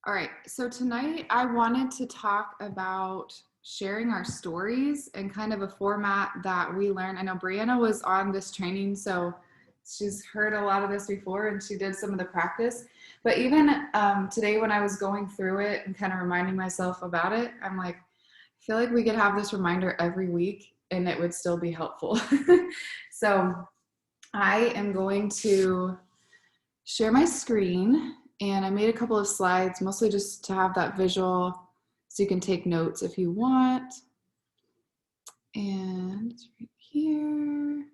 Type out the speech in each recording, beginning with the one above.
All right, so tonight I wanted to talk about sharing our stories and kind of a format that we learned. I know Brianna was on this training, so she's heard a lot of this before and she did some of the practice. But even today when I was going through it and kind of reminding myself about it, I'm like, I feel like we could have this reminder every week and it would still be helpful. So I am going to share my screen. And I made a couple of slides, mostly just to have that visual so you can take notes if you want. And it's right here.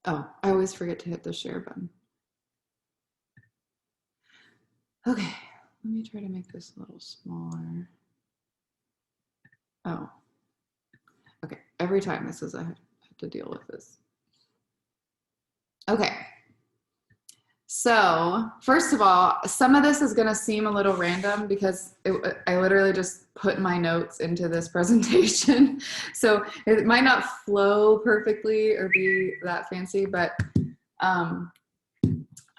Oh, I always forget to hit the share button. Okay, let me try to make this a little smaller. Oh, okay, every time this is, I have to deal with this. Okay. So first of all, some of this is going to seem a little random because I literally just put my notes into this presentation. So it might not flow perfectly or be that fancy, but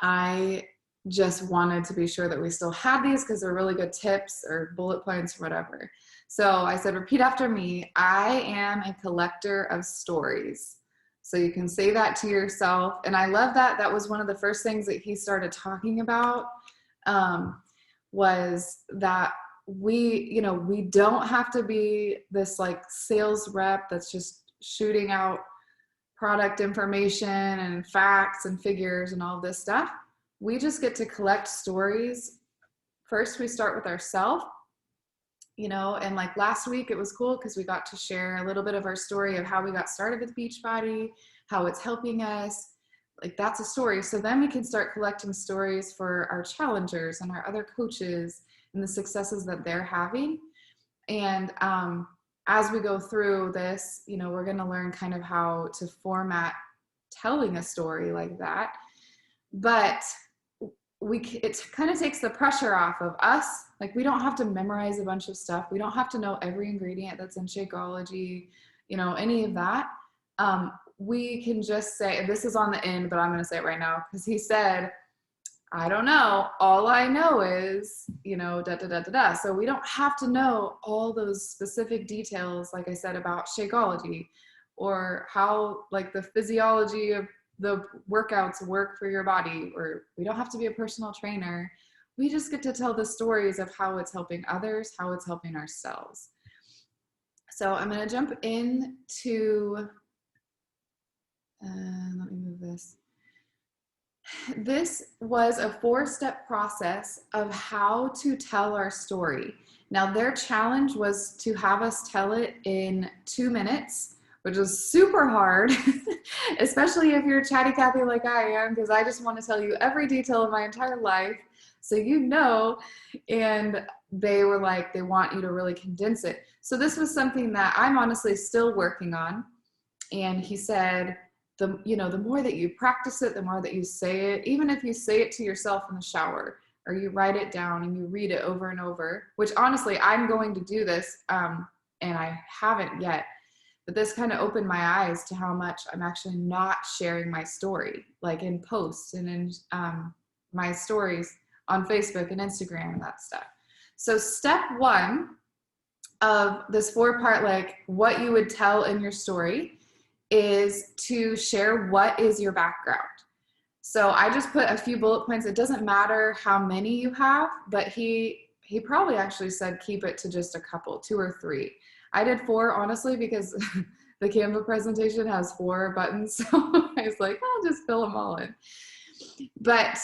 I just wanted to be sure that we still had these because they're really good tips or bullet points or whatever. So I said, repeat after me. I am a collector of stories. So you can say that to yourself. And I love that. That was one of the first things that he started talking about, was that we don't have to be this like sales rep that's just shooting out product information and facts and figures and all this stuff. We just get to collect stories. First, we start with ourselves. And like last week it was cool because we got to share a little bit of our story of how we got started with Beachbody, how it's helping us. Like that's a story. So then we can start collecting stories for our challengers and our other coaches and the successes that they're having. And as we go through this, we're going to learn kind of how to format telling a story like that. But it kind of takes the pressure off of us. Like we don't have to memorize a bunch of stuff. We don't have to know every ingredient that's in Shakeology, any of that. We can just say, this is on the end, but I'm going to say it right now because he said, I don't know. All I know is, da, da, da, da, da. So we don't have to know all those specific details, like I said, about Shakeology or how like the physiology of the workouts work for your body, or we don't have to be a personal trainer. We just get to tell the stories of how it's helping others, how it's helping ourselves. So I'm going to jump into, let me move this. This was a 4-step process of how to tell our story. Now their challenge was to have us tell it in 2 minutes, which is super hard, especially if you're chatty Cathy like I am, because I just want to tell you every detail of my entire life, so and they were like, they want you to really condense it. So this was something that I'm honestly still working on, and he said, the more that you practice it, the more that you say it, even if you say it to yourself in the shower, or you write it down and you read it over and over, which honestly, I'm going to do this, and I haven't yet. But this kind of opened my eyes to how much I'm actually not sharing my story, like in posts and in my stories on Facebook and Instagram and that stuff. So step 1 of this 4-part, like what you would tell in your story, is to share what is your background. So I just put a few bullet points. It doesn't matter how many you have, but he probably actually said keep it to just a couple, 2 or 3. I did 4, honestly, because the Canva presentation has 4 buttons. So I was like, I'll just fill them all in. But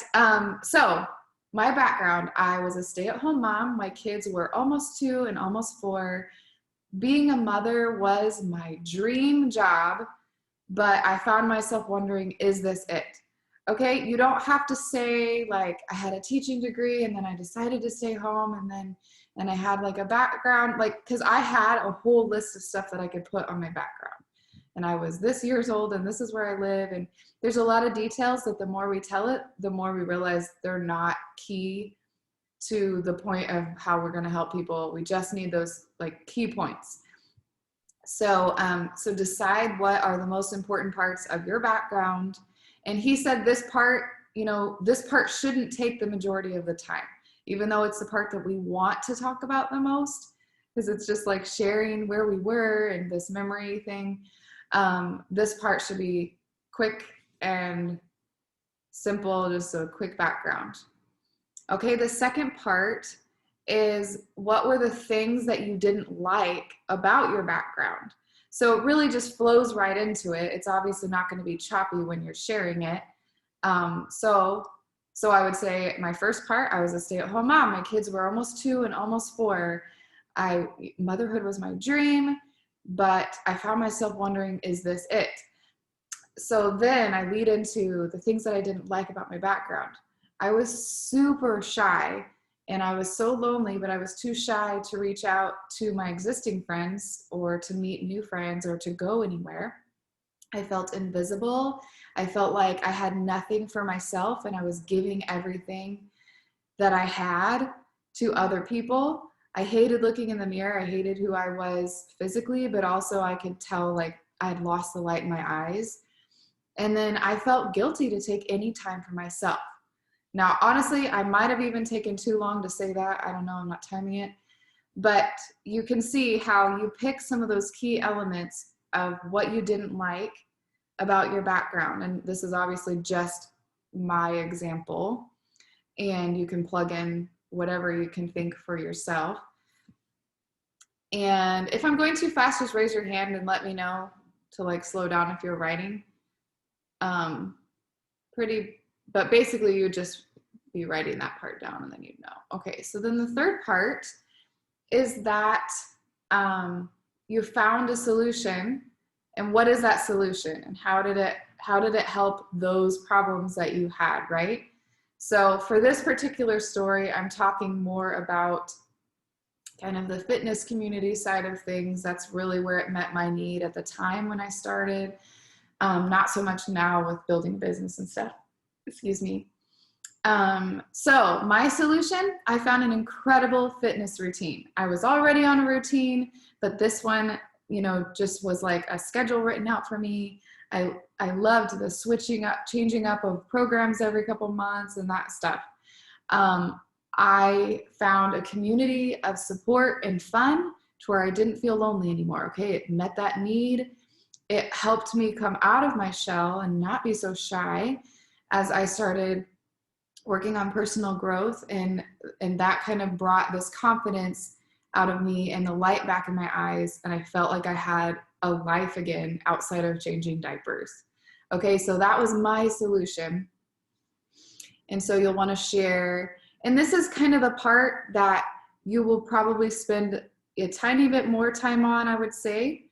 so my background, I was a stay-at-home mom. My kids were almost 2 and almost 4. Being a mother was my dream job, but I found myself wondering, is this it? Okay, you don't have to say like I had a teaching degree and then I decided to stay home and I had like a background, like, because I had a whole list of stuff that I could put on my background. And I was this years old and this is where I live. And there's a lot of details that the more we tell it, the more we realize they're not key to the point of how we're going to help people. We just need those like key points. So, so decide what are the most important parts of your background. And he said this part, this part shouldn't take the majority of the time. even though it's the part that we want to talk about the most, because it's just like sharing where we were and this memory thing. This part should be quick and simple, just a quick background. Okay, the second part is, what were the things that you didn't like about your background? So it really just flows right into it. It's obviously not going to be choppy when you're sharing it. So I would say my first part, I was a stay-at-home mom. My kids were almost 2 and almost 4. Motherhood was my dream, but I found myself wondering, is this it? So then I lead into the things that I didn't like about my background. I was super shy and I was so lonely, but I was too shy to reach out to my existing friends or to meet new friends or to go anywhere. I felt invisible. I felt like I had nothing for myself and I was giving everything that I had to other people. I hated looking in the mirror. I hated who I was physically, but also I could tell like I had lost the light in my eyes. And then I felt guilty to take any time for myself. Now, honestly, I might have even taken too long to say that. I don't know, I'm not timing it. But you can see how you pick some of those key elements of what you didn't like about your background. And this is obviously just my example. And you can plug in whatever you can think for yourself. And if I'm going too fast, just raise your hand and let me know to like slow down if you're writing. But basically you just be writing that part down and then you'd know. Okay, so then the third part is that you found a solution, and what is that solution, and how did it help those problems that you had, right? So for this particular story, I'm talking more about kind of the fitness community side of things. That's really where it met my need at the time when I started. Not so much now with building a business and stuff. Excuse me. So my solution, I found an incredible fitness routine. I was already on a routine, but this one, just was like a schedule written out for me. I loved the changing up of programs every couple months and that stuff. I found a community of support and fun to where I didn't feel lonely anymore. Okay, it met that need. It helped me come out of my shell and not be so shy as I started working on personal growth, and that kind of brought this confidence out of me and the light back in my eyes, and I felt like I had a life again outside of changing diapers. Okay, so that was my solution. And so you'll want to share, and this is kind of the part that you will probably spend a tiny bit more time on, I would say,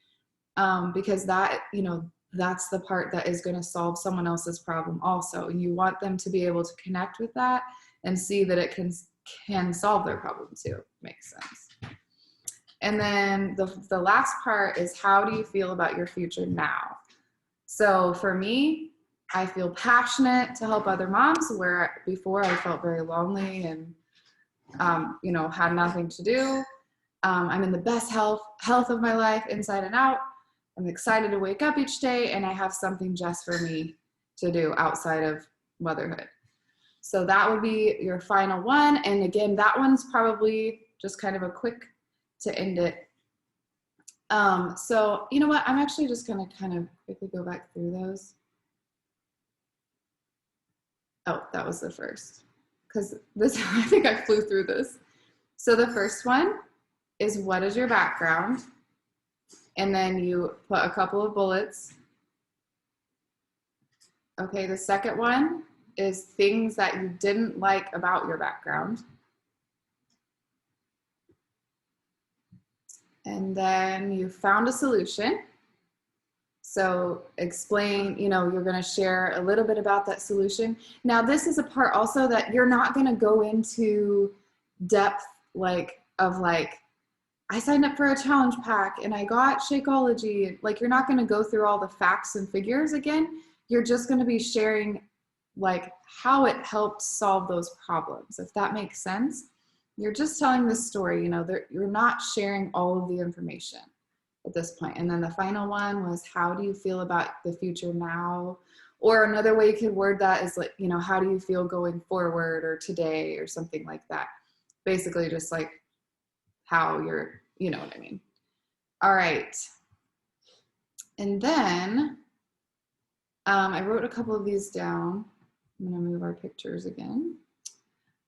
because that, that's the part that is going to solve someone else's problem also. And you want them to be able to connect with that and see that it can solve their problem too. Makes sense. And then the last part is, how do you feel about your future now? So for me, I feel passionate to help other moms, where before I felt very lonely and, had nothing to do. I'm in the best health of my life, inside and out. I'm excited to wake up each day, and I have something just for me to do outside of motherhood. So that would be your final one. And again, that one's probably just kind of a quick to end it. So you know what? I'm actually just going to kind of quickly go back through those. Oh, that was the first, because this, I think I flew through this. So the first one is, what is your background? And then you put a couple of bullets. Okay, the second one is things that you didn't like about your background. And then you found a solution. So explain, you're going to share a little bit about that solution. Now, this is a part also that you're not going to go into depth of I signed up for a challenge pack and I got Shakeology. Like, you're not going to go through all the facts and figures again. You're just going to be sharing how it helped solve those problems, if that makes sense. You're just telling the story, you're not sharing all of the information at this point. And then the final one was, how do you feel about the future now? Or another way you could word that is how do you feel going forward or today or something like that. basically just like how you're, you know what I mean. All right. And then I wrote a couple of these down. I'm going to move our pictures again.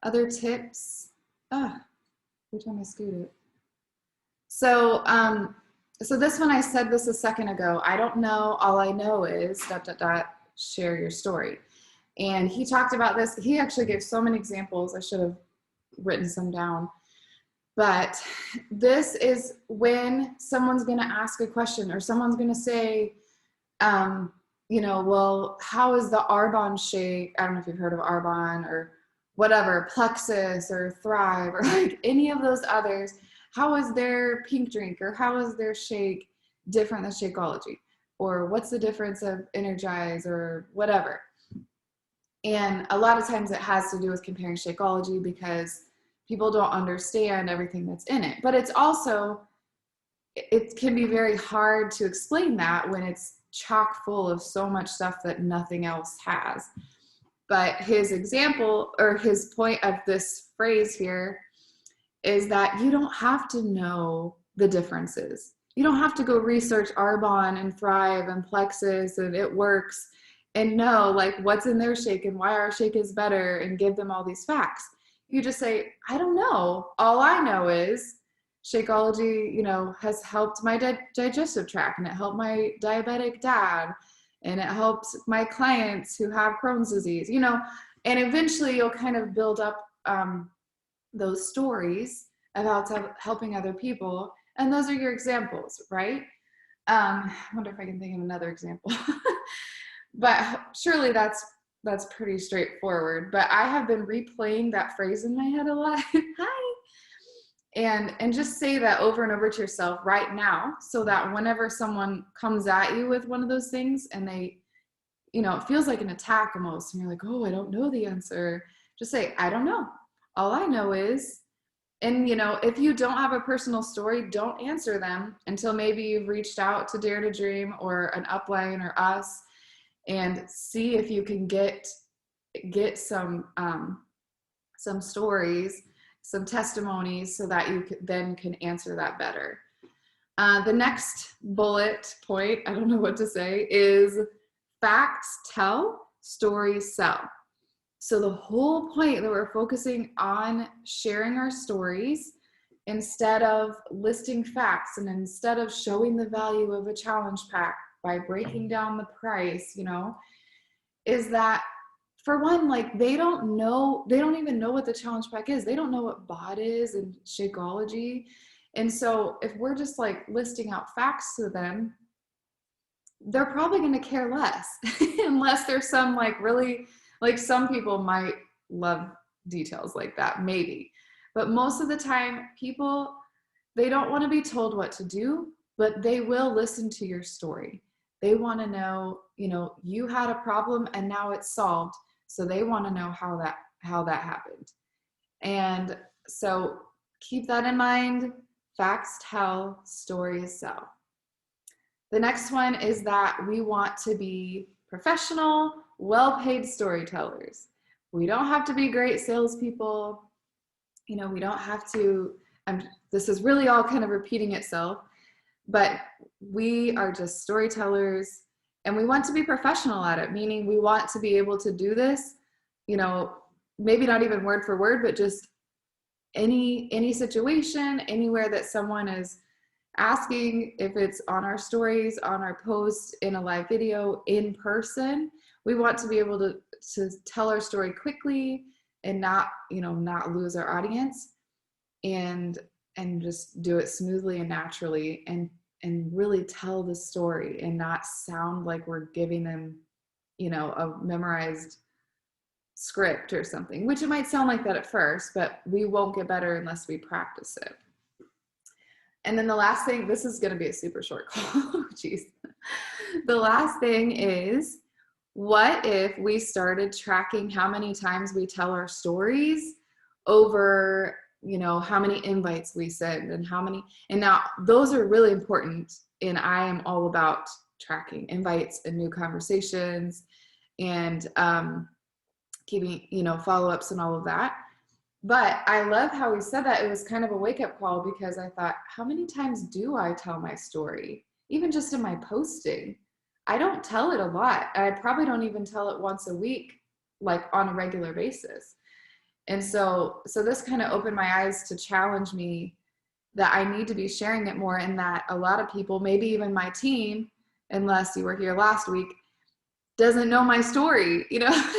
Other tips. Every time I scoot it. So, so this one, I said this a second ago. I don't know. All I know is ... share your story. And he talked about this. He actually gave so many examples. I should have written some down. But this is when someone's going to ask a question, or someone's going to say, you know, well, how is the Arbonne shake? I don't know if you've heard of Arbonne or whatever, Plexus or Thrive or like any of those others. How is their pink drink, or how is their shake different than Shakeology? Or what's the difference of Energize or whatever? And a lot of times it has to do with comparing Shakeology because people don't understand everything that's in it. But it's also, it can be very hard to explain that when it's chock full of so much stuff that nothing else has. But his example, or his point of this phrase here, is that you don't have to know the differences. You don't have to go research Arbonne and Thrive and Plexus and It Works and know like what's in their shake and why our shake is better and give them all these facts. You just say, I don't know. All I know is Shakeology, you know, has helped my digestive tract, and it helped my diabetic dad, and it helps my clients who have Crohn's disease, you know, and eventually you'll kind of build up those stories about helping other people. And those are your examples, right? I wonder if I can think of another example. But surely that's pretty straightforward. But I have been replaying that phrase in my head a lot. Hi. And just say that over and over to yourself right now, so that whenever someone comes at you with one of those things and they, you know, it feels like an attack almost, and you're like, oh, I don't know the answer. Just say, I don't know. All I know is, and you know, if you don't have a personal story, don't answer them until maybe you've reached out to Dare to Dream or an Upline or us, and see if you can get some stories, some testimonies, so that you then can answer that better. The next bullet point, I don't know what to say, is facts tell, stories sell. So the whole point that we're focusing on sharing our stories instead of listing facts, and instead of showing the value of a challenge pack by breaking down the price, you know, is that, for one, like they don't even know what the challenge pack is. They don't know what BOD is and Shakeology. And so if we're just like listing out facts to them, they're probably going to care less unless there's some like really, like some people might love details like that, maybe. But most of the time, people, they don't want to be told what to do, but they will listen to your story. They want to know, you know, you had a problem and now it's solved. So they want to know how that happened. And so keep that in mind. Facts tell, stories sell. The next one is that we want to be professional, well-paid storytellers. We don't have to be great salespeople. You know, we don't have to, this is really all kind of repeating itself, but we are just storytellers, and we want to be professional at it, meaning we want to be able to do this, you know, maybe not even word for word, but just any situation, anywhere that someone is asking, if it's on our stories, on our posts, in a live video, in person, we want to be able to tell our story quickly and not lose our audience, and just do it smoothly and naturally, and really tell the story and not sound like we're giving them, you know, a memorized script or something, which it might sound like that at first, but we won't get better unless we practice it. And then the last thing, this is going to be a super short call. Jeez. The last thing is, what if we started tracking how many times we tell our stories over, you know, how many invites we send and how many, and now those are really important. And I am all about tracking invites and new conversations and keeping, you know, follow-ups and all of that. But I love how he said that. It was kind of a wake-up call because I thought, how many times do I tell my story? Even just in my posting. I don't tell it a lot. I probably don't even tell it once a week, like on a regular basis. And so this kind of opened my eyes to challenge me that I need to be sharing it more, and that a lot of people, maybe even my team, unless you were here last week, doesn't know my story, you know?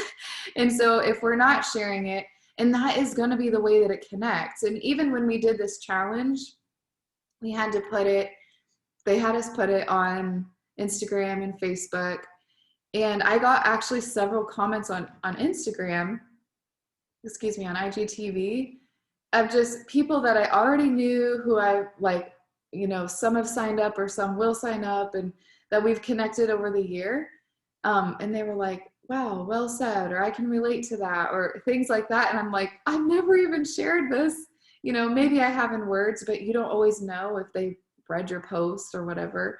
And so if we're not sharing it, and that is going to be the way that it connects. And even when we did this challenge, we had to put it, they had us put it on Instagram and Facebook. And I got actually several comments on Instagram, excuse me, on IGTV, of just people that I already knew, who I like, you know, some have signed up or some will sign up, and that we've connected over the year. And they were like, wow, well said, or I can relate to that, or things like that. And I'm like, I've never even shared this. You know, maybe I have in words, but you don't always know if they read your post or whatever.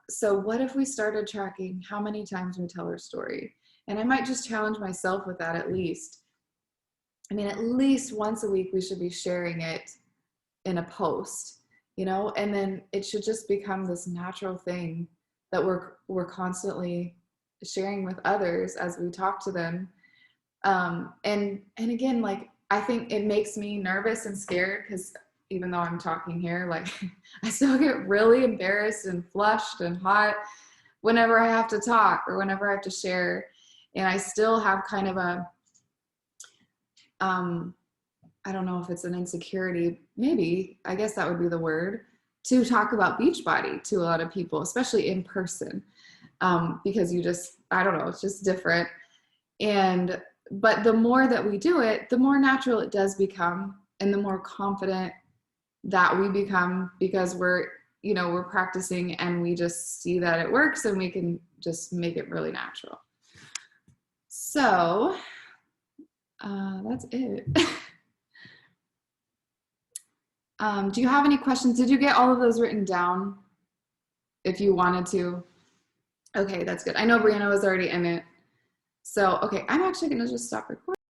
So what if we started tracking how many times we tell our story? And I might just challenge myself with that at least. I mean, at least once a week we should be sharing it in a post, you know, and then it should just become this natural thing that we're constantly sharing with others as we talk to them. And again, like, I think it makes me nervous and scared because even though I'm talking here, like I still get really embarrassed and flushed and hot whenever I have to talk or whenever I have to share. And I still have kind of a, I don't know if it's an insecurity, maybe, I guess that would be the word, to talk about Beachbody to a lot of people, especially in person, because you just, I don't know, it's just different. But the more that we do it, the more natural it does become, and the more confident that we become, because we're, you know, we're practicing and we just see that it works and we can just make it really natural. So that's it. Do you have any questions? Did you get all of those written down if you wanted to? Okay, that's good. I know Brianna was already in it. So, okay, I'm actually going to just stop recording.